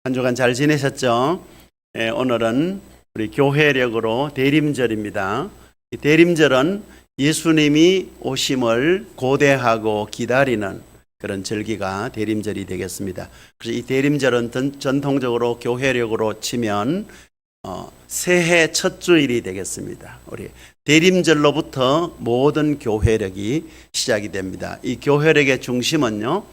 한 주간 잘 지내셨죠? 오늘은 우리 교회력으로 대림절입니다. 이 대림절은 예수님이 오심을 고대하고 기다리는 그런 절기가 대림절이 되겠습니다. 그래서 이 대림절은 전통적으로 교회력으로 치면 새해 첫 주일이 되겠습니다. 우리 대림절로부터 모든 교회력이 시작이 됩니다. 이 교회력의 중심은요,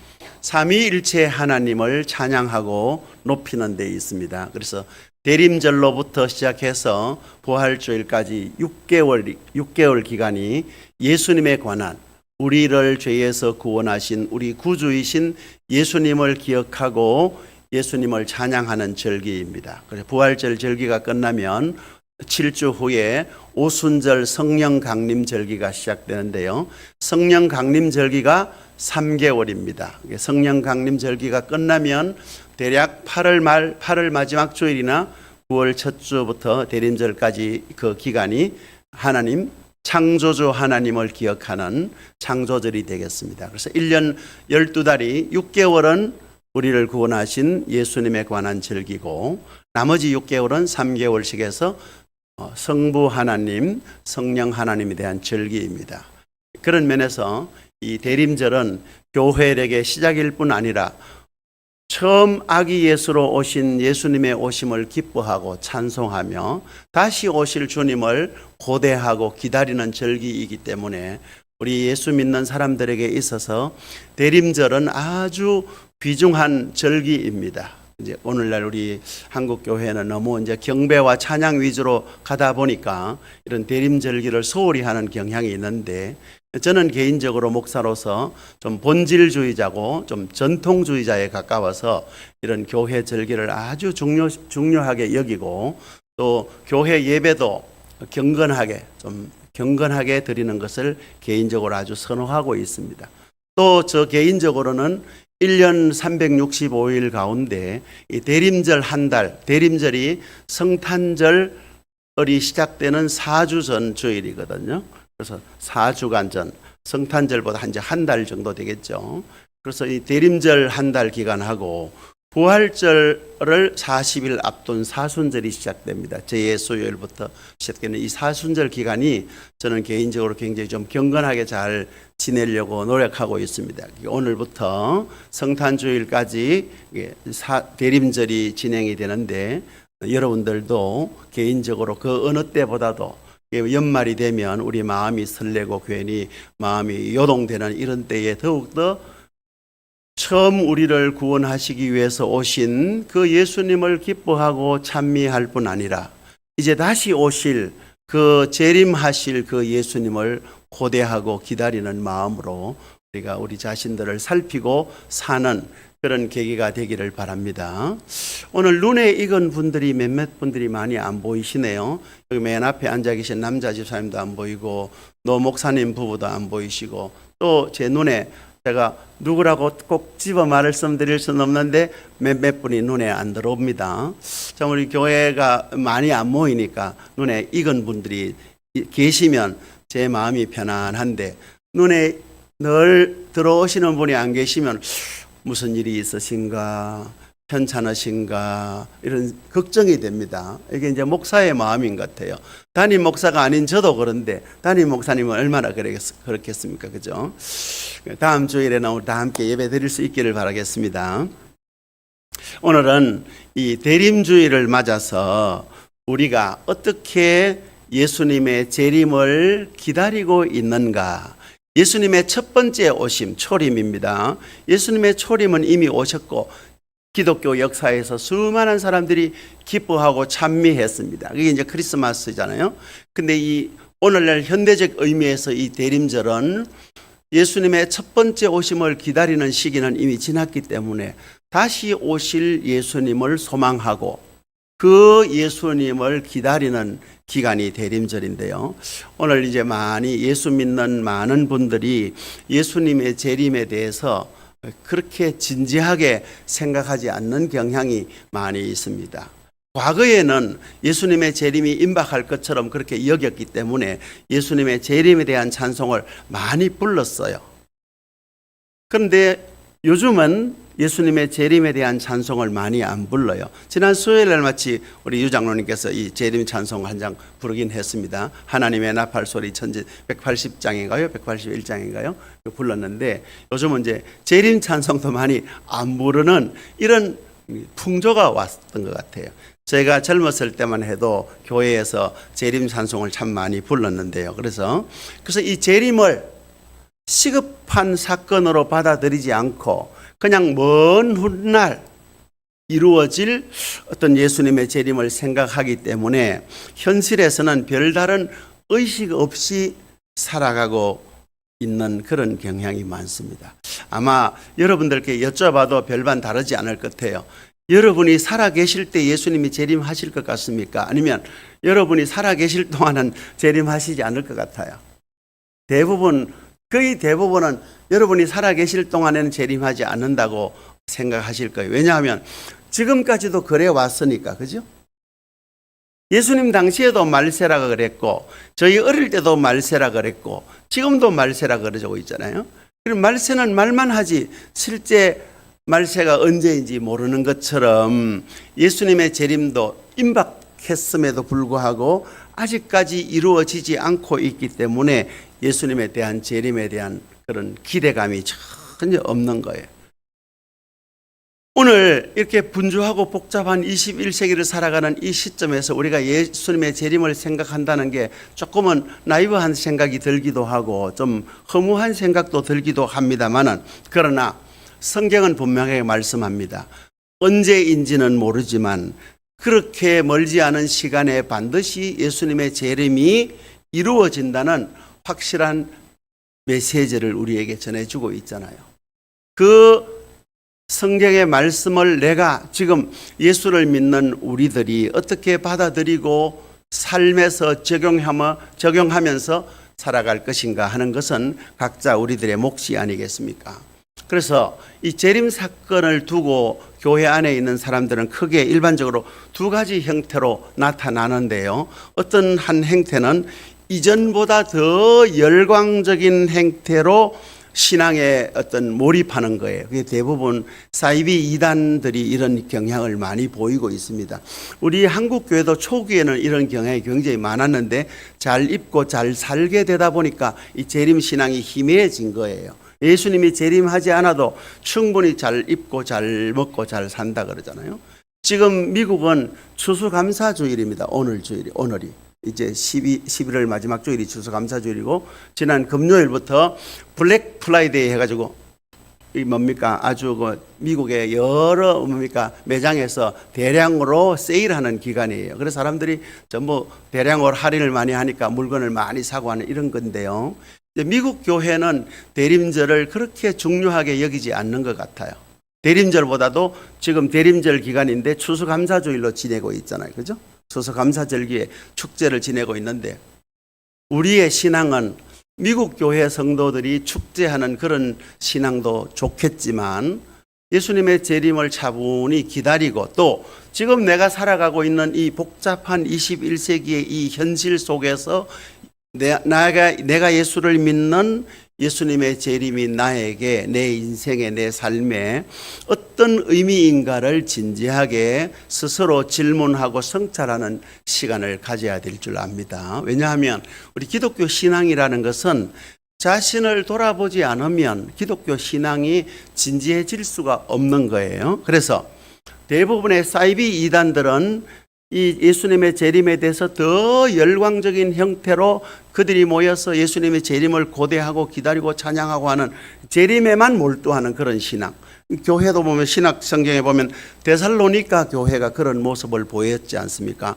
삼위일체 하나님을 찬양하고 높이는 데 있습니다. 그래서 대림절로부터 시작해서 부활주일까지 6개월 기간이 예수님에 관한, 우리를 죄에서 구원하신 우리 구주이신 예수님을 기억하고 예수님을 찬양하는 절기입니다. 그래서 부활절 절기가 끝나면 7주 후에 오순절 성령 강림 절기가 시작되는데요. 성령 강림 절기가 3개월입니다. 성령 강림 절기가 끝나면 대략 8월 마지막 주일이나 9월 첫 주부터 대림절까지 그 기간이 하나님, 창조주 하나님을 기억하는 창조절이 되겠습니다. 그래서 1년 12달이 6개월은 우리를 구원하신 예수님에 관한 절기고, 나머지 6개월은 3개월씩에서 성부 하나님, 성령 하나님에 대한 절기입니다. 그런 면에서 이 대림절은 교회력의 시작일 뿐 아니라 처음 아기 예수로 오신 예수님의 오심을 기뻐하고 찬송하며 다시 오실 주님을 고대하고 기다리는 절기이기 때문에 우리 예수 믿는 사람들에게 있어서 대림절은 아주 귀중한 절기입니다. 이제 오늘날 우리 한국 교회는 너무 이제 경배와 찬양 위주로 가다 보니까 이런 대림절기를 소홀히 하는 경향이 있는데, 저는 개인적으로 목사로서 좀 본질주의자고 좀 전통주의자에 가까워서 이런 교회 절기를 아주 중요하게 여기고, 또 교회 예배도 경건하게 드리는 것을 개인적으로 아주 선호하고 있습니다. 또 저 개인적으로는 1년 365일 가운데 이 대림절 한 달, 대림절이 성탄절이 시작되는 4주 전 주일이거든요. 그래서 4주간 전, 성탄절보다 한 달 정도 되겠죠. 그래서 이 대림절 한 달 기간하고 부활절을 40일 앞둔 사순절이 시작됩니다. 제2수요일부터 시작되는 이 사순절 기간이 저는 개인적으로 굉장히 좀 경건하게 잘 지내려고 노력하고 있습니다. 오늘부터 성탄주일까지 대림절이 진행이 되는데, 여러분들도 개인적으로 그 어느 때보다도 연말이 되면 우리 마음이 설레고 괜히 마음이 요동되는 이런 때에 더욱더 처음 우리를 구원하시기 위해서 오신 그 예수님을 기뻐하고 찬미할 뿐 아니라 이제 다시 오실 그 재림하실 그 예수님을 고대하고 기다리는 마음으로 우리가 우리 자신들을 살피고 사는 그런 계기가 되기를 바랍니다. 오늘 눈에 익은 분들이 몇몇 분들이 많이 안 보이시네요. 여기 맨 앞에 앉아 계신 남자 집사님도 안 보이고, 노 목사님 부부도 안 보이시고, 또 제 눈에 제가 누구라고 꼭 집어 말씀드릴 수는 없는데 몇몇 분이 눈에 안 들어옵니다. 참 우리 교회가 많이 안 모이니까 눈에 익은 분들이 계시면 제 마음이 편안한데, 눈에 늘 들어오시는 분이 안 계시면 무슨 일이 있으신가, 편찮으신가, 이런 걱정이 됩니다. 이게 이제 목사의 마음인 것 같아요. 담임 목사가 아닌 저도 그런데 담임 목사님은 얼마나 그렇겠습니까? 그죠? 다음 주일에는 우리 다 함께 예배 드릴 수 있기를 바라겠습니다. 오늘은 이 대림주일을 맞아서 우리가 어떻게 예수님의 재림을 기다리고 있는가, 예수님의 첫 번째 오심, 초림입니다. 예수님의 초림은 이미 오셨고 기독교 역사에서 수많은 사람들이 기뻐하고 찬미했습니다. 그게 이제 크리스마스잖아요. 근데 이 오늘날 현대적 의미에서 이 대림절은 예수님의 첫 번째 오심을 기다리는 시기는 이미 지났기 때문에 다시 오실 예수님을 소망하고 그 예수님을 기다리는 기간이 대림절인데요. 오늘 이제 많이 예수 믿는 많은 분들이 예수님의 재림에 대해서 그렇게 진지하게 생각하지 않는 경향이 많이 있습니다. 과거에는 예수님의 재림이 임박할 것처럼 그렇게 여겼기 때문에 예수님의 재림에 대한 찬송을 많이 불렀어요. 그런데 요즘은 예수님의 재림에 대한 찬송을 많이 안 불러요. 지난 수요일 날 마치 우리 유 장로님께서 이 재림 찬송 한 장 부르긴 했습니다. 하나님의 나팔 소리 천지 180장인가요? 181장인가요? 불렀는데 요즘은 이제 재림 찬송도 많이 안 부르는 이런 풍조가 왔던 것 같아요. 제가 젊었을 때만 해도 교회에서 재림 찬송을 참 많이 불렀는데요. 그래서 이 재림을 시급한 사건으로 받아들이지 않고 그냥 먼 훗날 이루어질 어떤 예수님의 재림을 생각하기 때문에 현실에서는 별다른 의식 없이 살아가고 있는 그런 경향이 많습니다. 아마 여러분들께 여쭤봐도 별반 다르지 않을 것 같아요. 여러분이 살아계실 때 예수님이 재림하실 것 같습니까? 아니면 여러분이 살아계실 동안은 재림하시지 않을 것 같아요? 거의 대부분은 여러분이 살아계실 동안에는 재림하지 않는다고 생각하실 거예요. 왜냐하면 지금까지도 그래 왔으니까, 그죠? 예수님 당시에도 말세라 그랬고, 저희 어릴 때도 말세라 그랬고, 지금도 말세라 그러고 있잖아요. 그럼 말세는 말만 하지 실제 말세가 언제인지 모르는 것처럼 예수님의 재림도 임박했음에도 불구하고 아직까지 이루어지지 않고 있기 때문에 예수님에 대한 재림에 대한 그런 기대감이 전혀 없는 거예요. 오늘 이렇게 분주하고 복잡한 21세기를 살아가는 이 시점에서 우리가 예수님의 재림을 생각한다는 게 조금은 나이브한 생각이 들기도 하고 좀 허무한 생각도 들기도 합니다만은, 그러나 성경은 분명하게 말씀합니다. 언제인지는 모르지만 그렇게 멀지 않은 시간에 반드시 예수님의 재림이 이루어진다는 확실한 메시지를 우리에게 전해주고 있잖아요. 그 성경의 말씀을 내가 지금 예수를 믿는 우리들이 어떻게 받아들이고 삶에서 적용하면서 살아갈 것인가 하는 것은 각자 우리들의 몫이 아니겠습니까? 그래서 이 재림 사건을 두고 교회 안에 있는 사람들은 크게 일반적으로 두 가지 형태로 나타나는데요. 어떤 한 행태는 이전보다 더 열광적인 행태로 신앙에 어떤 몰입하는 거예요. 그게 대부분 사이비 이단들이 이런 경향을 많이 보이고 있습니다. 우리 한국 교회도 초기에는 이런 경향이 굉장히 많았는데 잘 입고 잘 살게 되다 보니까 이 재림 신앙이 희미해진 거예요. 예수님이 재림하지 않아도 충분히 잘 입고 잘 먹고 잘 산다 그러잖아요. 지금 미국은 추수감사주일입니다. 오늘이 이제 11월 마지막 주일이 추수감사주일이고, 지난 금요일부터 블랙 프라이데이 해가지고 이 뭡니까 아주 미국의 여러 매장에서 대량으로 세일하는 기간이에요. 그래서 사람들이 전부 대량으로 할인을 많이 하니까 물건을 많이 사고 하는 이런 건데요. 미국 교회는 대림절을 그렇게 중요하게 여기지 않는 것 같아요. 대림절보다도 지금 대림절 기간인데 추수감사주일로 지내고 있잖아요. 그죠? 추수감사절기에 축제를 지내고 있는데, 우리의 신앙은 미국 교회 성도들이 축제하는 그런 신앙도 좋겠지만 예수님의 재림을 차분히 기다리고, 또 지금 내가 살아가고 있는 이 복잡한 21세기의 이 현실 속에서 내가 예수를 믿는 예수님의 재림이 나에게 내 인생에 내 삶에 어떤 의미인가를 진지하게 스스로 질문하고 성찰하는 시간을 가져야 될 줄 압니다. 왜냐하면 우리 기독교 신앙이라는 것은 자신을 돌아보지 않으면 기독교 신앙이 진지해질 수가 없는 거예요. 그래서 대부분의 사이비 이단들은 이 예수님의 재림에 대해서 더 열광적인 형태로 그들이 모여서 예수님의 재림을 고대하고 기다리고 찬양하고 하는 재림에만 몰두하는 그런 신앙. 교회도 보면 신학 성경에 보면 데살로니가 교회가 그런 모습을 보였지 않습니까?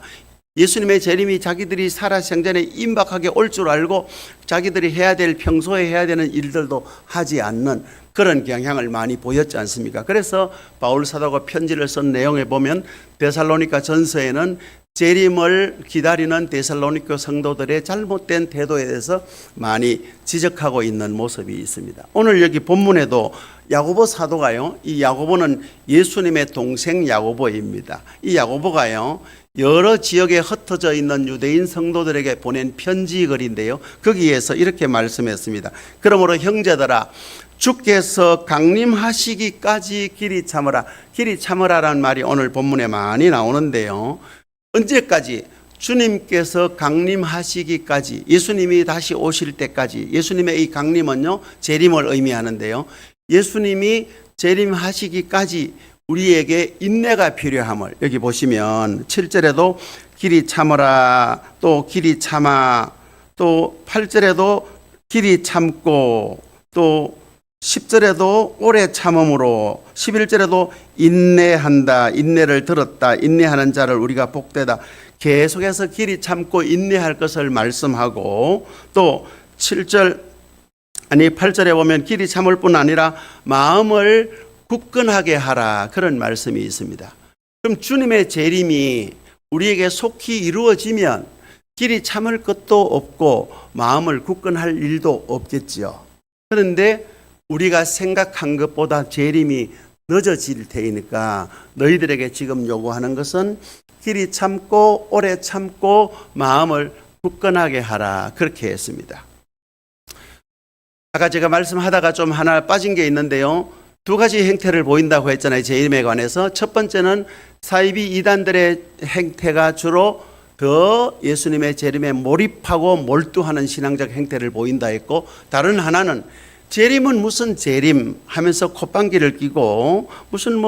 예수님의 재림이 자기들이 살아생전에 임박하게 올 줄 알고 자기들이 평소에 해야 되는 일들도 하지 않는 그런 경향을 많이 보였지 않습니까? 그래서 바울 사도가 편지를 쓴 내용에 보면 데살로니가 전서에는 재림을 기다리는 데살로니가 성도들의 잘못된 태도에 대해서 많이 지적하고 있는 모습이 있습니다. 오늘 여기 본문에도 야고보 사도가요, 이 야고보는 예수님의 동생 야고보입니다. 이 야고보가요, 여러 지역에 흩어져 있는 유대인 성도들에게 보낸 편지 글인데요, 거기에서 이렇게 말씀했습니다. 그러므로 형제들아, 주께서 강림하시기까지 길이 참으라. 길이 참으라라는 말이 오늘 본문에 많이 나오는데요. 언제까지? 주님께서 강림하시기까지, 예수님이 다시 오실 때까지. 예수님의 이 강림은요, 재림을 의미하는데요. 예수님이 재림하시기까지 우리에게 인내가 필요함을, 여기 보시면 7절에도 길이 참으라, 또 길이 참아, 또 8절에도 길이 참고, 또 10절에도 오래 참음으로, 11절에도 인내한다, 인내를 들었다, 인내하는 자를 우리가 복되다. 계속해서 길이 참고 인내할 것을 말씀하고, 또 8절에 보면 길이 참을 뿐 아니라 마음을 굳건하게 하라, 그런 말씀이 있습니다. 그럼 주님의 재림이 우리에게 속히 이루어지면 길이 참을 것도 없고 마음을 굳건할 일도 없겠지요. 그런데 우리가 생각한 것보다 재림이 늦어질 테니까 너희들에게 지금 요구하는 것은 길이 참고 오래 참고 마음을 굳건하게 하라, 그렇게 했습니다. 아까 제가 말씀하다가 좀 하나 빠진 게 있는데요. 두 가지 행태를 보인다고 했잖아요. 재림에 관해서. 첫 번째는 사이비 이단들의 행태가 주로 더 예수님의 재림에 몰입하고 몰두하는 신앙적 행태를 보인다 했고, 다른 하나는 재림은 무슨 재림 하면서 콧방귀를 끼고 무슨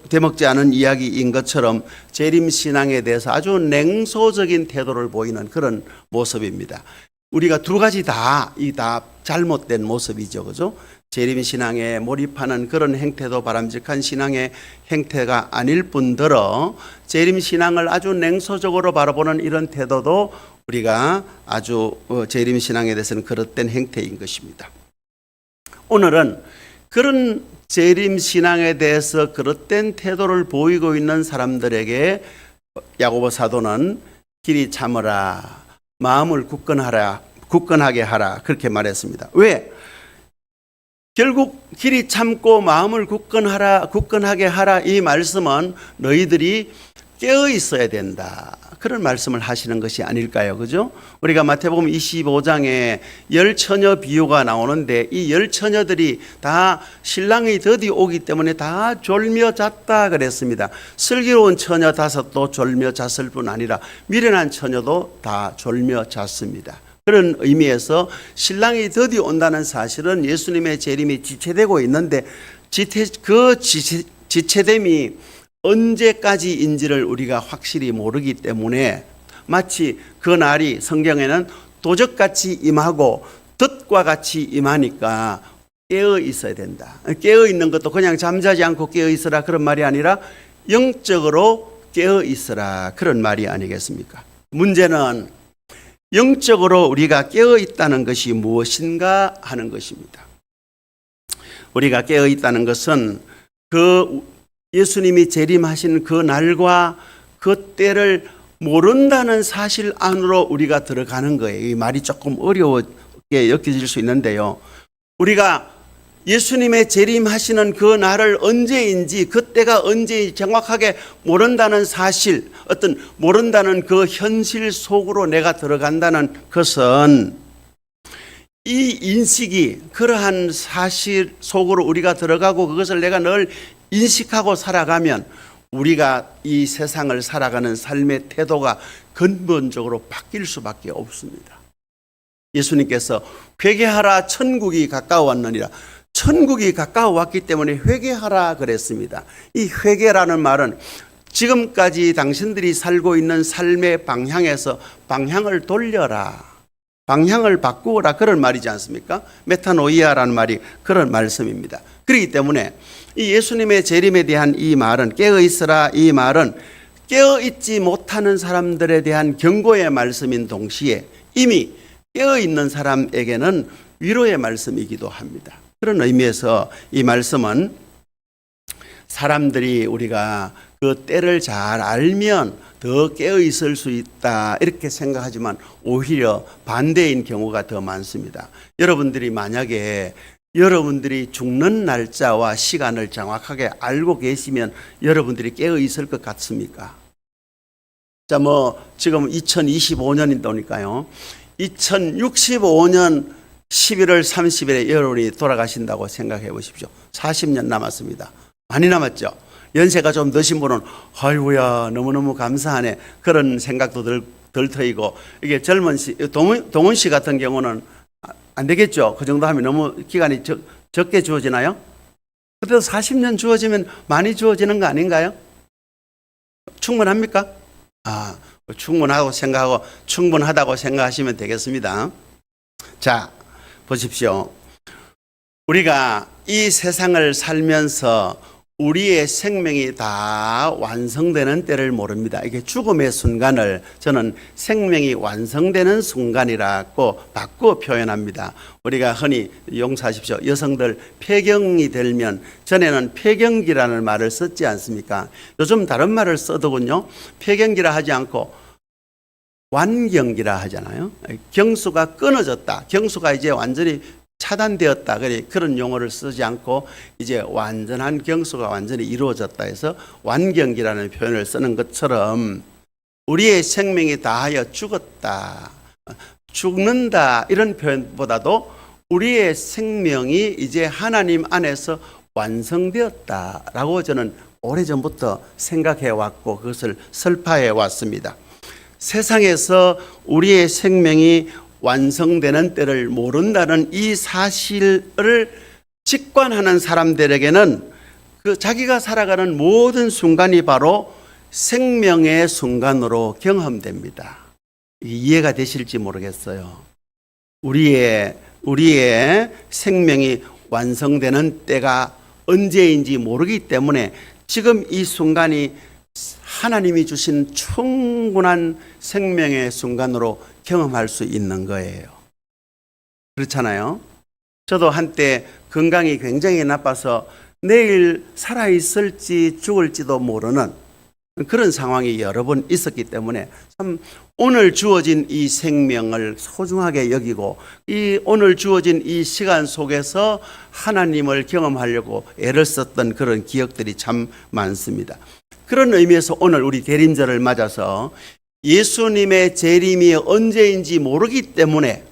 되먹지 않은 이야기인 것처럼 재림 신앙에 대해서 아주 냉소적인 태도를 보이는 그런 모습입니다. 우리가 두 가지 다 잘못된 모습이죠. 그죠? 재림 신앙에 몰입하는 그런 행태도 바람직한 신앙의 행태가 아닐 뿐더러 재림 신앙을 아주 냉소적으로 바라보는 이런 태도도 우리가 아주 재림 신앙에 대해서는 그릇된 행태인 것입니다. 오늘은 그런 재림 신앙에 대해서 그릇된 태도를 보이고 있는 사람들에게 야고보 사도는 길이 참으라, 마음을 굳건하게 하라, 그렇게 말했습니다. 왜? 결국 길이 참고 마음을 굳건하게 하라, 이 말씀은 너희들이 깨어 있어야 된다, 그런 말씀을 하시는 것이 아닐까요? 그죠? 우리가 마태복음 25장에 10처녀 비유가 나오는데 이 10처녀들이 다 신랑이 드디 오기 때문에 다 졸며 잤다 그랬습니다. 슬기로운 처녀 5도 졸며 잤을 뿐 아니라 미련한 처녀도 다 졸며 잤습니다. 그런 의미에서 신랑이 드디 온다는 사실은 예수님의 재림이 지체되고 있는데 그 지체됨이 언제까지인지를 우리가 확실히 모르기 때문에 마치 그 날이 성경에는 도적같이 임하고 덫과 같이 임하니까 깨어 있어야 된다. 깨어 있는 것도 그냥 잠자지 않고 깨어 있으라, 그런 말이 아니라 영적으로 깨어 있으라, 그런 말이 아니겠습니까? 문제는 영적으로 우리가 깨어 있다는 것이 무엇인가 하는 것입니다. 우리가 깨어 있다는 것은 예수님이 재림하신 그 날과 그 때를 모른다는 사실 안으로 우리가 들어가는 거예요. 이 말이 조금 어렵게 여겨질 수 있는데요. 우리가 예수님의 재림하시는 그 날을 언제인지, 그때가 언제인지 정확하게 모른다는 사실, 모른다는 그 현실 속으로 내가 들어간다는 것은 이 인식이, 그러한 사실 속으로 우리가 들어가고 그것을 내가 늘 인식하고 살아가면 우리가 이 세상을 살아가는 삶의 태도가 근본적으로 바뀔 수밖에 없습니다. 예수님께서 회개하라, 천국이 가까워왔느니라. 천국이 가까워왔기 때문에 회개하라 그랬습니다. 이 회개라는 말은 지금까지 당신들이 살고 있는 삶의 방향에서 방향을 돌려라, 방향을 바꾸어라, 그런 말이지 않습니까? 메타노이아라는 말이 그런 말씀입니다. 그렇기 때문에 이 예수님의 재림에 대한 이 말은, 깨어 있으라, 이 말은 깨어 있지 못하는 사람들에 대한 경고의 말씀인 동시에 이미 깨어 있는 사람에게는 위로의 말씀이기도 합니다. 그런 의미에서 이 말씀은 사람들이 우리가 그 때를 잘 알면 더 깨어 있을 수 있다, 이렇게 생각하지만 오히려 반대인 경우가 더 많습니다. 여러분들이 만약에 여러분들이 죽는 날짜와 시간을 정확하게 알고 계시면 여러분들이 깨어 있을 것 같습니까? 자, 지금 2025년이니까요. 2065년 11월 30일에 여러분이 돌아가신다고 생각해 보십시오. 40년 남았습니다. 많이 남았죠. 연세가 좀 드신 분은 아이고야 너무너무 감사하네 그런 생각도 덜 터이고, 이게 젊은 씨, 동훈 씨 같은 경우는 안 되겠죠. 그 정도 하면 너무 기간이 적게 주어지나요? 그래도 40년 주어지면 많이 주어지는 거 아닌가요? 충분합니까? 충분하다고 생각하고 충분하다고 생각하시면 되겠습니다. 자, 보십시오. 우리가 이 세상을 살면서 우리의 생명이 다 완성되는 때를 모릅니다. 이게 죽음의 순간을 저는 생명이 완성되는 순간이라고 바꾸어 표현합니다. 우리가 흔히 용서하십시오. 여성들 폐경이 되면 전에는 폐경기라는 말을 썼지 않습니까? 요즘 다른 말을 써더군요. 폐경기라 하지 않고 완경기라 하잖아요. 경수가 끊어졌다. 경수가 이제 완전히 차단되었다. 그런 용어를 쓰지 않고 이제 완전한 경수가 완전히 이루어졌다 해서 완경기라는 표현을 쓰는 것처럼 우리의 생명이 다하여 죽었다, 죽는다 이런 표현보다도 우리의 생명이 이제 하나님 안에서 완성되었다라고 저는 오래전부터 생각해 왔고 그것을 설파해 왔습니다. 세상에서 우리의 생명이 완성되는 때를 모른다는 이 사실을 직관하는 사람들에게는 그 자기가 살아가는 모든 순간이 바로 생명의 순간으로 경험됩니다. 이해가 되실지 모르겠어요. 우리의 생명이 완성되는 때가 언제인지 모르기 때문에 지금 이 순간이 하나님이 주신 충분한 생명의 순간으로 경험할 수 있는 거예요. 그렇잖아요. 저도 한때 건강이 굉장히 나빠서 내일 살아있을지 죽을지도 모르는 그런 상황이 여러 번 있었기 때문에 참 오늘 주어진 이 생명을 소중하게 여기고 이 오늘 주어진 이 시간 속에서 하나님을 경험하려고 애를 썼던 그런 기억들이 참 많습니다. 그런 의미에서 오늘 우리 대림절을 맞아서 예수님의 재림이 언제인지 모르기 때문에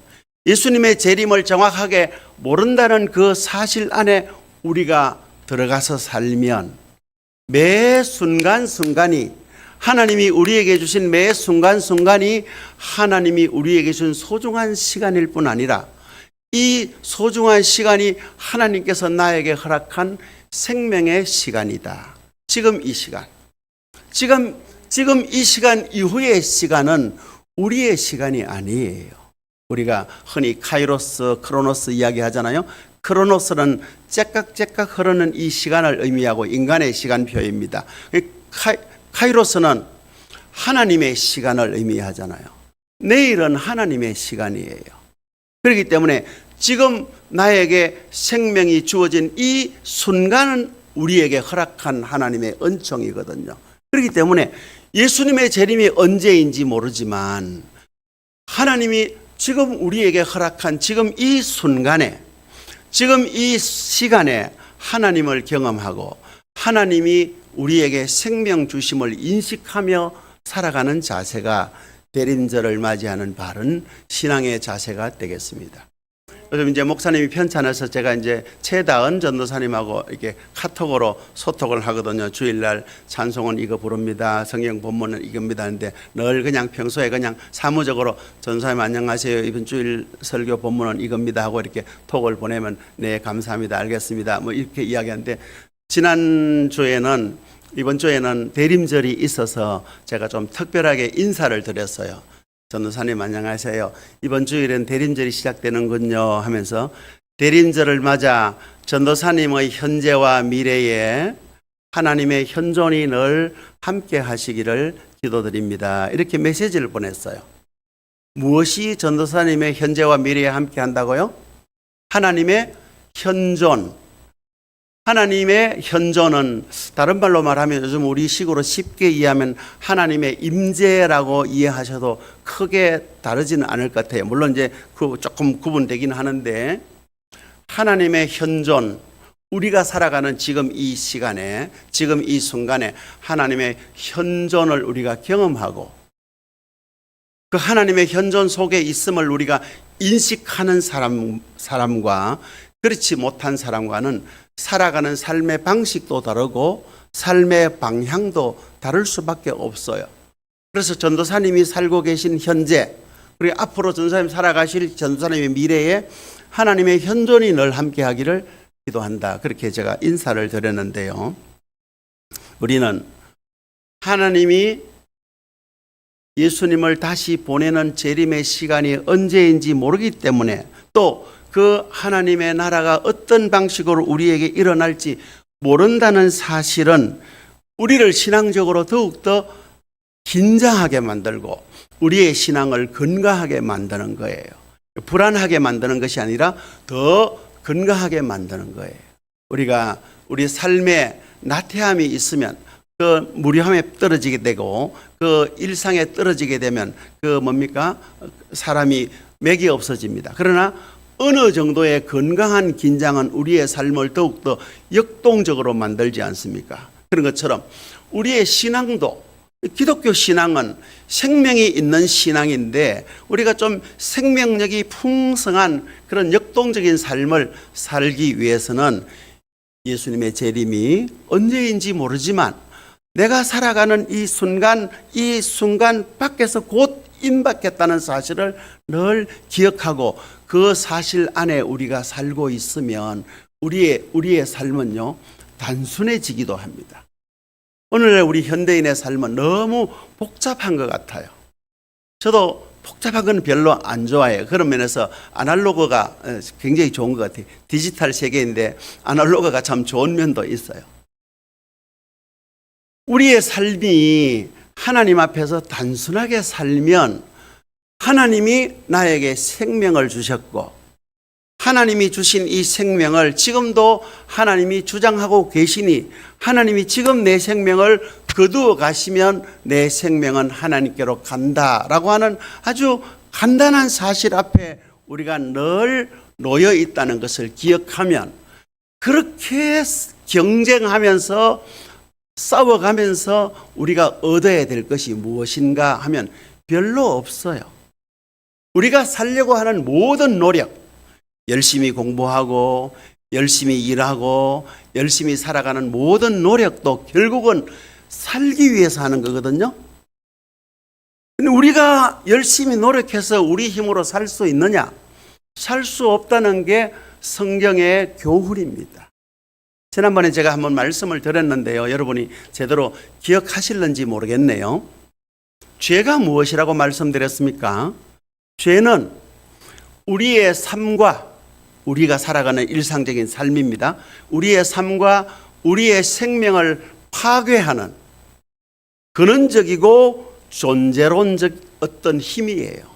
예수님의 재림을 정확하게 모른다는 그 사실 안에 우리가 들어가서 살면 매 순간순간이 하나님이 우리에게 주신 매 순간순간이 하나님이 우리에게 준 소중한 시간일 뿐 아니라 이 소중한 시간이 하나님께서 나에게 허락한 생명의 시간이다. 지금 이 시간. 지금 이 시간 이후의 시간은 우리의 시간이 아니에요. 우리가 흔히 카이로스, 크로노스 이야기 하잖아요. 크로노스는 째깍째깍 흐르는 이 시간을 의미하고 인간의 시간표입니다. 카이로스는 하나님의 시간을 의미하잖아요. 내일은 하나님의 시간이에요. 그렇기 때문에 지금 나에게 생명이 주어진 이 순간은 우리에게 허락한 하나님의 은총이거든요. 그렇기 때문에 예수님의 재림이 언제인지 모르지만 하나님이 지금 우리에게 허락한 지금 이 순간에 지금 이 시간에 하나님을 경험하고 하나님이 우리에게 생명 주심을 인식하며 살아가는 자세가 대림절을 맞이하는 바른 신앙의 자세가 되겠습니다. 요즘 이제 목사님이 편찮아서 제가 이제 최다은 전도사님하고 이렇게 카톡으로 소통을 하거든요. 주일날 찬송은 이거 부릅니다. 성경 본문은 이겁니다. 하는데 늘 그냥 평소에 그냥 사무적으로 전도사님 안녕하세요. 이번 주일 설교 본문은 이겁니다. 하고 이렇게 톡을 보내면 네 감사합니다. 알겠습니다. 뭐 이렇게 이야기하는데 이번 주에는 대림절이 있어서 제가 좀 특별하게 인사를 드렸어요. 전도사님 안녕하세요. 이번 주일엔 대림절이 시작되는군요 하면서 대림절을 맞아 전도사님의 현재와 미래에 하나님의 현존이 늘 함께 하시기를 기도드립니다. 이렇게 메시지를 보냈어요. 무엇이 전도사님의 현재와 미래에 함께 한다고요? 하나님의 현존. 하나님의 현존은 다른 말로 말하면 요즘 우리 식으로 쉽게 이해하면 하나님의 임재라고 이해하셔도 크게 다르지는 않을 것 같아요. 물론 이제 조금 구분되긴 하는데 하나님의 현존, 우리가 살아가는 지금 이 시간에 지금 이 순간에 하나님의 현존을 우리가 경험하고 그 하나님의 현존 속에 있음을 우리가 인식하는 사람과 그렇지 못한 사람과는 살아가는 삶의 방식도 다르고 삶의 방향도 다를 수밖에 없어요. 그래서 전도사님이 살고 계신 현재, 그리고 앞으로 전도사님 살아가실 전도사님의 미래에 하나님의 현존이 늘 함께하기를 기도한다. 그렇게 제가 인사를 드렸는데요. 우리는 하나님이 예수님을 다시 보내는 재림의 시간이 언제인지 모르기 때문에, 또 그 하나님의 나라가 어떤 방식으로 우리에게 일어날지 모른다는 사실은 우리를 신앙적으로 더욱더 긴장하게 만들고 우리의 신앙을 근거하게 만드는 거예요. 불안하게 만드는 것이 아니라 더 근거하게 만드는 거예요. 우리가 우리 삶에 나태함이 있으면 그 무료함에 떨어지게 되고 그 일상에 떨어지게 되면 사람이 맥이 없어집니다. 그러나 어느 정도의 건강한 긴장은 우리의 삶을 더욱더 역동적으로 만들지 않습니까? 그런 것처럼 우리의 신앙도, 기독교 신앙은 생명이 있는 신앙인데 우리가 좀 생명력이 풍성한 그런 역동적인 삶을 살기 위해서는 예수님의 재림이 언제인지 모르지만 내가 살아가는 이 순간 밖에서 곧 임박했다는 사실을 늘 기억하고 그 사실 안에 우리가 살고 있으면 우리의 삶은요 단순해지기도 합니다. 오늘날 우리 현대인의 삶은 너무 복잡한 것 같아요. 저도 복잡한 건 별로 안 좋아해요. 그런 면에서 아날로그가 굉장히 좋은 것 같아요. 디지털 세계인데 아날로그가 참 좋은 면도 있어요. 우리의 삶이 하나님 앞에서 단순하게 살면 하나님이 나에게 생명을 주셨고 하나님이 주신 이 생명을 지금도 하나님이 주장하고 계시니 하나님이 지금 내 생명을 거두어 가시면 내 생명은 하나님께로 간다라고 하는 아주 간단한 사실 앞에 우리가 늘 놓여 있다는 것을 기억하면 그렇게 경쟁하면서 싸워가면서 우리가 얻어야 될 것이 무엇인가 하면 별로 없어요. 우리가 살려고 하는 모든 노력, 열심히 공부하고 열심히 일하고 열심히 살아가는 모든 노력도 결국은 살기 위해서 하는 거거든요. 근데 우리가 열심히 노력해서 우리 힘으로 살 수 있느냐? 살 수 없다는 게 성경의 교훈입니다. 지난번에 제가 한번 말씀을 드렸는데요. 여러분이 제대로 기억하실는지 모르겠네요. 죄가 무엇이라고 말씀드렸습니까? 죄는 우리의 삶과 우리가 살아가는 일상적인 삶입니다. 우리의 삶과 우리의 생명을 파괴하는 근원적이고 존재론적 어떤 힘이에요.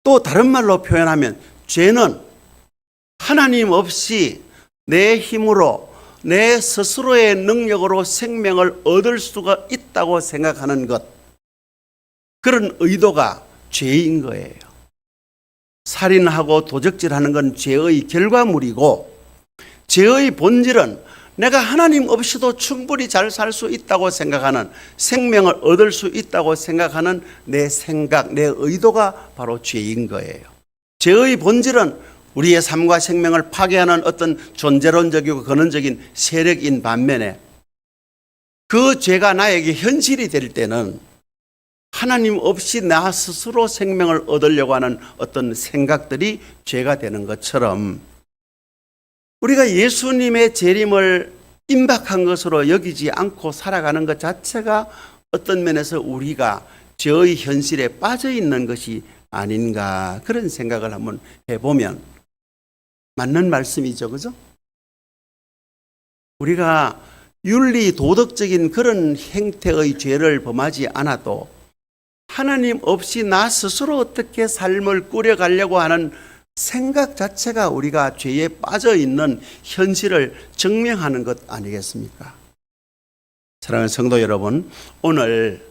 또 다른 말로 표현하면 죄는 하나님 없이 내 힘으로 내 스스로의 능력으로 생명을 얻을 수가 있다고 생각하는 것, 그런 의도가 죄인 거예요. 살인하고 도적질하는 건 죄의 결과물이고 죄의 본질은 내가 하나님 없이도 충분히 잘 살 수 있다고 생각하는, 생명을 얻을 수 있다고 생각하는 내 생각, 내 의도가 바로 죄인 거예요. 죄의 본질은 우리의 삶과 생명을 파괴하는 어떤 존재론적이고 근원적인 세력인 반면에 그 죄가 나에게 현실이 될 때는 하나님 없이 나 스스로 생명을 얻으려고 하는 어떤 생각들이 죄가 되는 것처럼 우리가 예수님의 재림을 임박한 것으로 여기지 않고 살아가는 것 자체가 어떤 면에서 우리가 죄의 현실에 빠져 있는 것이 아닌가, 그런 생각을 한번 해보면 맞는 말씀이죠. 그죠? 우리가 윤리 도덕적인 그런 행태의 죄를 범하지 않아도 하나님 없이 나 스스로 어떻게 삶을 꾸려가려고 하는 생각 자체가 우리가 죄에 빠져 있는 현실을 증명하는 것 아니겠습니까? 사랑하는 성도 여러분, 오늘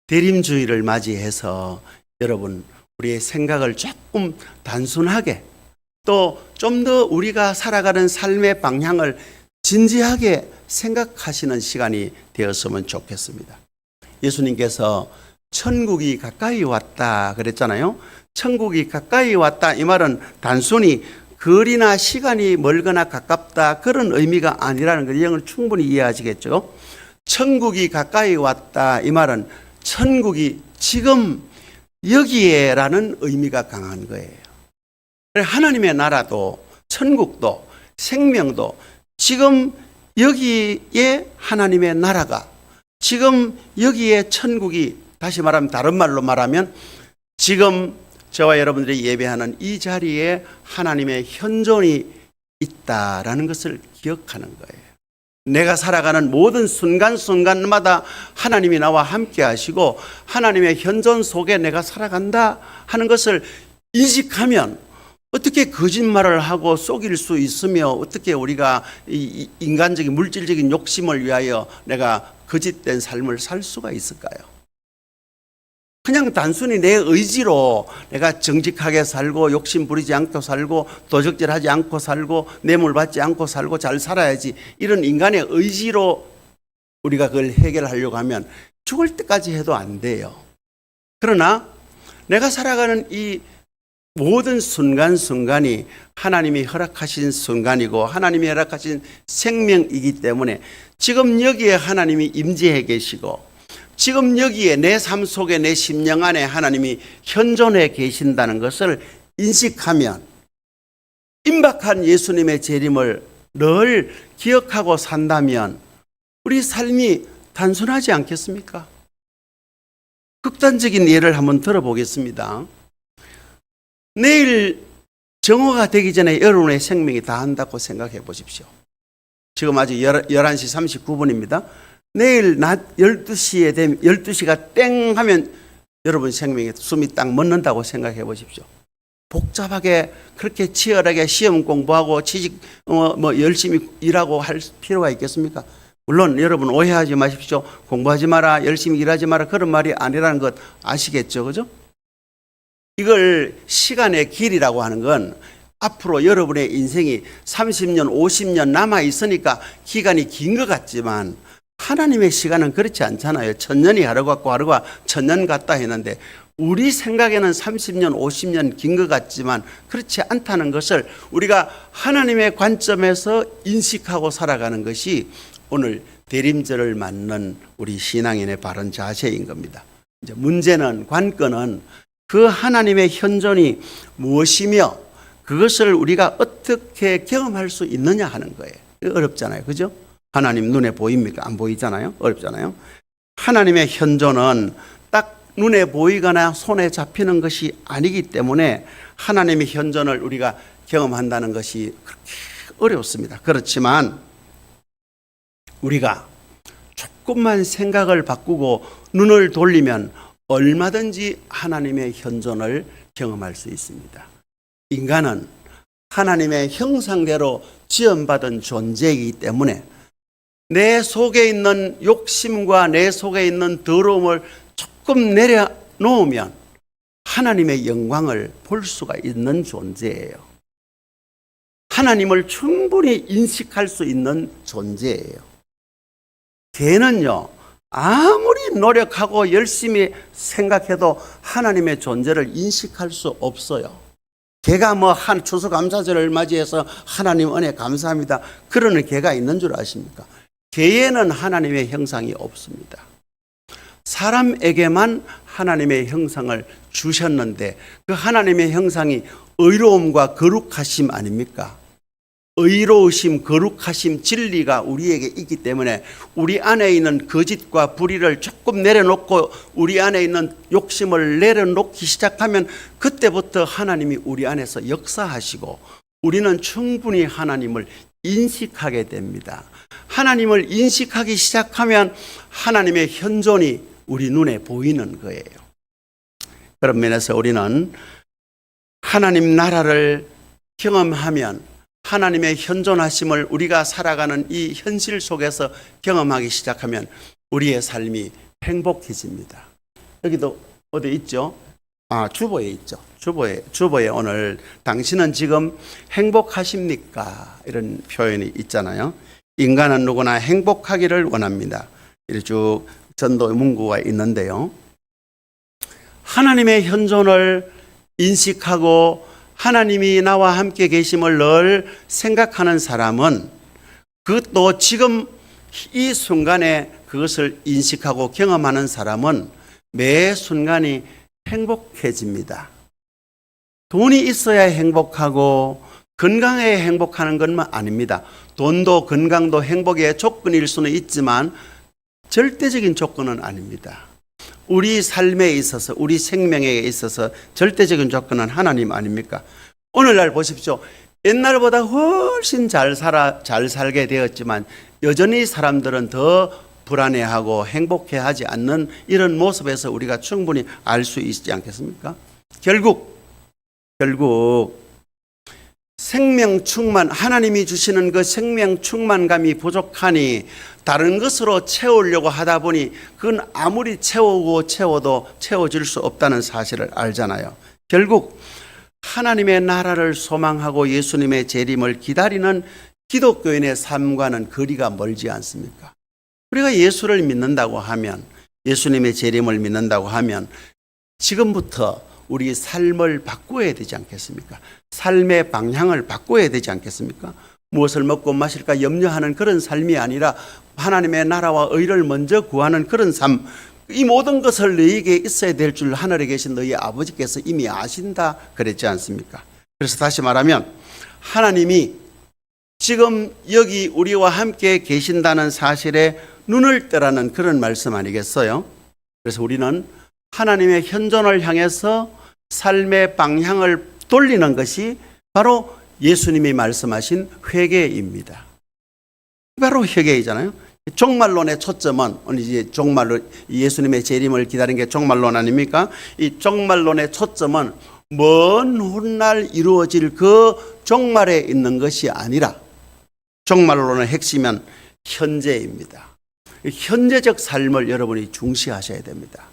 대림주의를 맞이해서 여러분 우리의 생각을 조금 단순하게, 또 좀 더 우리가 살아가는 삶의 방향을 진지하게 생각하시는 시간이 되었으면 좋겠습니다. 예수님께서 천국이 가까이 왔다 그랬잖아요. 천국이 가까이 왔다 이 말은 단순히 거리나 시간이 멀거나 가깝다 그런 의미가 아니라는 걸 영을 충분히 이해하시겠죠. 천국이 가까이 왔다 이 말은 천국이 지금 여기에라는 의미가 강한 거예요. 하나님의 나라도 천국도 생명도 지금 여기에 하나님의 나라가 지금 여기에 천국이 다시 말하면 다른 말로 말하면 지금 저와 여러분들이 예배하는 이 자리에 하나님의 현존이 있다라는 것을 기억하는 거예요. 내가 살아가는 모든 순간순간마다 하나님이 나와 함께 하시고 하나님의 현존 속에 내가 살아간다 하는 것을 인식하면 어떻게 거짓말을 하고 속일 수 있으며 어떻게 우리가 이 인간적인 물질적인 욕심을 위하여 내가 거짓된 삶을 살 수가 있을까요? 그냥 단순히 내 의지로 내가 정직하게 살고 욕심 부리지 않고 살고 도적질하지 않고 살고 뇌물 받지 않고 살고 잘 살아야지 이런 인간의 의지로 우리가 그걸 해결하려고 하면 죽을 때까지 해도 안 돼요. 그러나 내가 살아가는 이 모든 순간순간이 하나님이 허락하신 순간이고 하나님이 허락하신 생명이기 때문에 지금 여기에 하나님이 임재해 계시고 지금 여기에 내 삶 속에 내 심령 안에 하나님이 현존해 계신다는 것을 인식하면 임박한 예수님의 재림을 늘 기억하고 산다면 우리 삶이 단순하지 않겠습니까? 극단적인 예를 한번 들어보겠습니다. 내일 정오가 되기 전에 여러분의 생명이 다한다고 생각해 보십시오. 지금 아직 11시 39분입니다. 내일 낮 12시에 되면 12시가 땡 하면 여러분 생명에 숨이 딱 멎는다고 생각해 보십시오. 복잡하게 그렇게 치열하게 시험 공부하고 취직 열심히 일하고 할 필요가 있겠습니까? 물론 여러분 오해하지 마십시오. 공부하지 마라, 열심히 일하지 마라 그런 말이 아니라는 것 아시겠죠? 그죠? 이걸 시간의 길이라고 하는 건 앞으로 여러분의 인생이 30년, 50년 남아 있으니까 기간이 긴 것 같지만 하나님의 시간은 그렇지 않잖아요. 1000년이 하루 같고 하루가 1000년 같다 했는데 우리 생각에는 30년, 50년 긴 것 같지만 그렇지 않다는 것을 우리가 하나님의 관점에서 인식하고 살아가는 것이 오늘 대림절을 맞는 우리 신앙인의 바른 자세인 겁니다. 이제 문제는 관건은 그 하나님의 현존이 무엇이며 그것을 우리가 어떻게 경험할 수 있느냐 하는 거예요. 어렵잖아요. 그죠? 하나님 눈에 보입니까? 안 보이잖아요. 어렵잖아요. 하나님의 현존은 딱 눈에 보이거나 손에 잡히는 것이 아니기 때문에 하나님의 현존을 우리가 경험한다는 것이 그렇게 어렵습니다. 그렇지만 우리가 조금만 생각을 바꾸고 눈을 돌리면 얼마든지 하나님의 현존을 경험할 수 있습니다. 인간은 하나님의 형상대로 지음받은 존재이기 때문에 내 속에 있는 욕심과 내 속에 있는 더러움을 조금 내려놓으면 하나님의 영광을 볼 수가 있는 존재예요. 하나님을 충분히 인식할 수 있는 존재예요. 개는요, 아무리 노력하고 열심히 생각해도 하나님의 존재를 인식할 수 없어요. 개가 한 추수감사절을 맞이해서 하나님 은혜 감사합니다. 그러는 개가 있는 줄 아십니까? 개에는 하나님의 형상이 없습니다. 사람에게만 하나님의 형상을 주셨는데 그 하나님의 형상이 의로움과 거룩하심 아닙니까? 의로우심, 거룩하심, 진리가 우리에게 있기 때문에 우리 안에 있는 거짓과 불의를 조금 내려놓고 우리 안에 있는 욕심을 내려놓기 시작하면 그때부터 하나님이 우리 안에서 역사하시고 우리는 충분히 하나님을 인식하게 됩니다. 하나님을 인식하기 시작하면 하나님의 현존이 우리 눈에 보이는 거예요. 그런 면에서 우리는 하나님 나라를 경험하면 하나님의 현존하심을 우리가 살아가는 이 현실 속에서 경험하기 시작하면 우리의 삶이 행복해집니다. 여기도 어디 있죠? 주보에 있죠. 주보에 오늘 당신은 지금 행복하십니까? 이런 표현이 있잖아요. 인간은 누구나 행복하기를 원합니다. 이렇게 쭉 전도 문구가 있는데요. 하나님의 현존을 인식하고 하나님이 나와 함께 계심을 늘 생각하는 사람은, 그것도 지금 이 순간에 그것을 인식하고 경험하는 사람은 매 순간이 행복해집니다. 돈이 있어야 행복하고 건강해야 행복하는 것만 아닙니다. 돈도 건강도 행복의 조건일 수는 있지만 절대적인 조건은 아닙니다. 우리 삶에 있어서, 우리 생명에 있어서 절대적인 조건은 하나님 아닙니까? 오늘날 보십시오. 옛날보다 훨씬 잘 살게 되었지만 여전히 사람들은 더 불안해하고 행복해하지 않는 이런 모습에서 우리가 충분히 알 수 있지 않겠습니까? 결국 생명 충만, 하나님이 주시는 그 생명 충만감이 부족하니 다른 것으로 채우려고 하다 보니 그건 아무리 채워도 채워질 수 없다는 사실을 알잖아요. 결국 하나님의 나라를 소망하고 예수님의 재림을 기다리는 기독교인의 삶과는 거리가 멀지 않습니까? 우리가 예수를 믿는다고 하면, 예수님의 재림을 믿는다고 하면 지금부터 우리 삶을 바꿔야 되지 않겠습니까? 삶의 방향을 바꿔야 되지 않겠습니까? 무엇을 먹고 마실까 염려하는 그런 삶이 아니라 하나님의 나라와 의를 먼저 구하는 그런 삶, 이 모든 것을 너희에게 있어야 될 줄 하늘에 계신 너희 아버지께서 이미 아신다 그랬지 않습니까? 그래서 다시 말하면 하나님이 지금 여기 우리와 함께 계신다는 사실에 눈을 뜨라는 그런 말씀 아니겠어요? 그래서 우리는 하나님의 현존을 향해서 삶의 방향을 돌리는 것이 바로 예수님이 말씀하신 회개입니다. 바로 회개이잖아요. 종말론의 초점은, 오늘 이제 종말론, 예수님의 재림을 기다리는 게 종말론 아닙니까? 이 종말론의 초점은 먼 훗날 이루어질 그 종말에 있는 것이 아니라 종말론의 핵심은 현재입니다. 현재적 삶을 여러분이 중시하셔야 됩니다.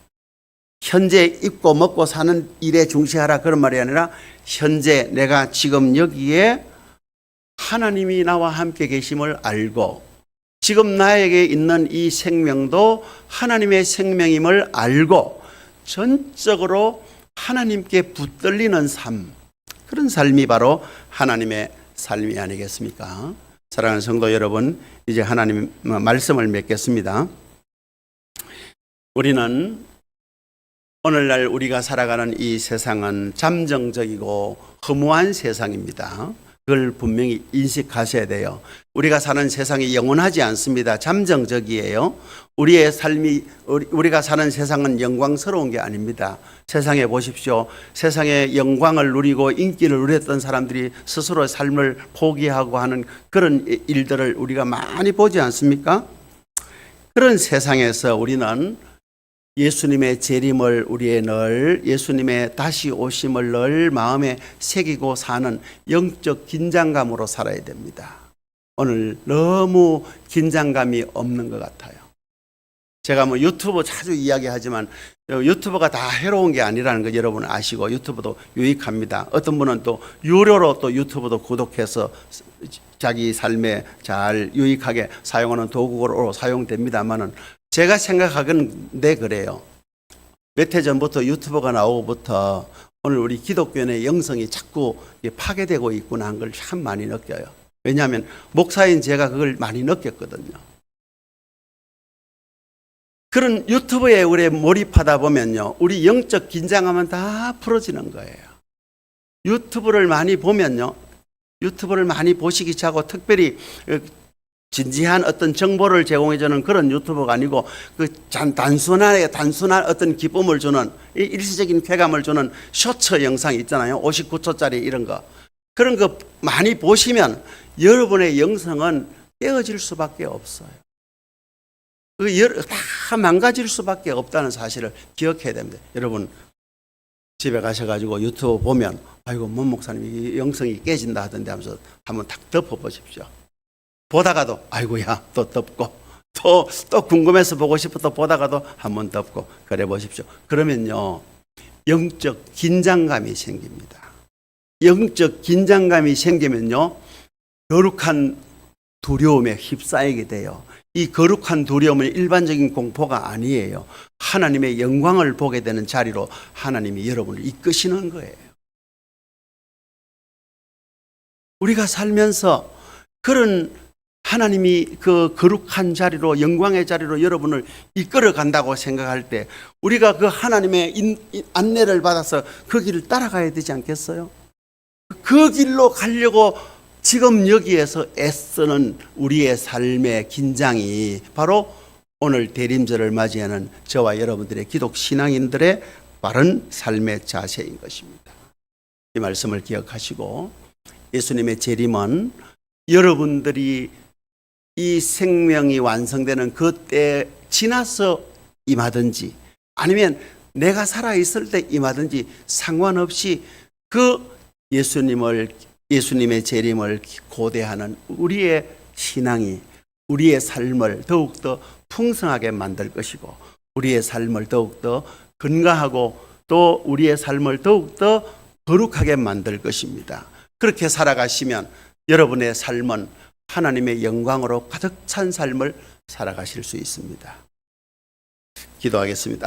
현재 입고 먹고 사는 일에 중시하라 그런 말이 아니라 현재 내가 지금 여기에 하나님이 나와 함께 계심을 알고 지금 나에게 있는 이 생명도 하나님의 생명임을 알고 전적으로 하나님께 붙들리는 삶, 그런 삶이 바로 하나님의 삶이 아니겠습니까? 사랑하는 성도 여러분, 이제 하나님 말씀을 맺겠습니다. 우리는 오늘날 우리가 살아가는 이 세상은 잠정적이고 허무한 세상입니다. 그걸 분명히 인식하셔야 돼요. 우리가 사는 세상이 영원하지 않습니다. 잠정적이에요. 우리의 삶이, 우리가 사는 세상은 영광스러운 게 아닙니다. 세상에 보십시오. 세상의 영광을 누리고 인기를 누렸던 사람들이 스스로 삶을 포기하고 하는 그런 일들을 우리가 많이 보지 않습니까? 그런 세상에서 우리는 예수님의 재림을 우리의 늘, 예수님의 다시 오심을 늘 마음에 새기고 사는 영적 긴장감으로 살아야 됩니다. 오늘 너무 긴장감이 없는 것 같아요. 제가 뭐 유튜브 자주 이야기하지만 유튜브가 다 해로운 게 아니라는 거 여러분 아시고 유튜브도 유익합니다. 어떤 분은 또 유료로 또 유튜브도 구독해서 자기 삶에 잘 유익하게 사용하는 도구로 사용됩니다만은 제가 생각하건데 그래요. 몇 해 전부터 유튜버가 나오고부터 오늘 우리 기독교인의 영성이 자꾸 파괴되고 있구나 한 걸 참 많이 느껴요. 왜냐하면 목사인 제가 그걸 많이 느꼈거든요. 그런 유튜브에 우리 몰입하다 보면요, 우리 영적 긴장하면 다 풀어지는 거예요. 유튜브를 많이 보면요, 유튜브를 많이 보시기 차고 특별히 진지한 어떤 정보를 제공해주는 그런 유튜버가 아니고 그 단순한 어떤 기쁨을 주는 일시적인 쾌감을 주는 쇼츠 영상 있잖아요. 59초짜리 이런 거. 그런 거 많이 보시면 여러분의 영성은 깨어질 수밖에 없어요. 다 망가질 수밖에 없다는 사실을 기억해야 됩니다. 여러분 집에 가셔가지고 유튜브 보면 아이고 문 목사님이 영성이 깨진다 하던데 하면서 한번 딱 덮어보십시오. 보다가도 아이고야 또 덮고 또 궁금해서 보고 싶어 또 보다가도 한번 덮고 그래 보십시오. 그러면요 영적 긴장감이 생깁니다. 영적 긴장감이 생기면요 거룩한 두려움에 휩싸이게 돼요. 이 거룩한 두려움은 일반적인 공포가 아니에요. 하나님의 영광을 보게 되는 자리로 하나님이 여러분을 이끄시는 거예요. 우리가 살면서 그런 하나님이 그 거룩한 자리로, 영광의 자리로 여러분을 이끌어 간다고 생각할 때 우리가 그 하나님의 안내를 받아서 그 길을 따라가야 되지 않겠어요? 그 길로 가려고 지금 여기에서 애쓰는 우리의 삶의 긴장이 바로 오늘 대림절을 맞이하는 저와 여러분들의 기독 신앙인들의 바른 삶의 자세인 것입니다. 이 말씀을 기억하시고 예수님의 재림은 여러분들이 이 생명이 완성되는 그때 지나서 임하든지 아니면 내가 살아있을 때 임하든지 상관없이 그 예수님의 재림을 고대하는 우리의 신앙이 우리의 삶을 더욱더 풍성하게 만들 것이고 우리의 삶을 더욱더 건강하고 또 우리의 삶을 더욱더 거룩하게 만들 것입니다. 그렇게 살아가시면 여러분의 삶은 하나님의 영광으로 가득 찬 삶을 살아가실 수 있습니다. 기도하겠습니다.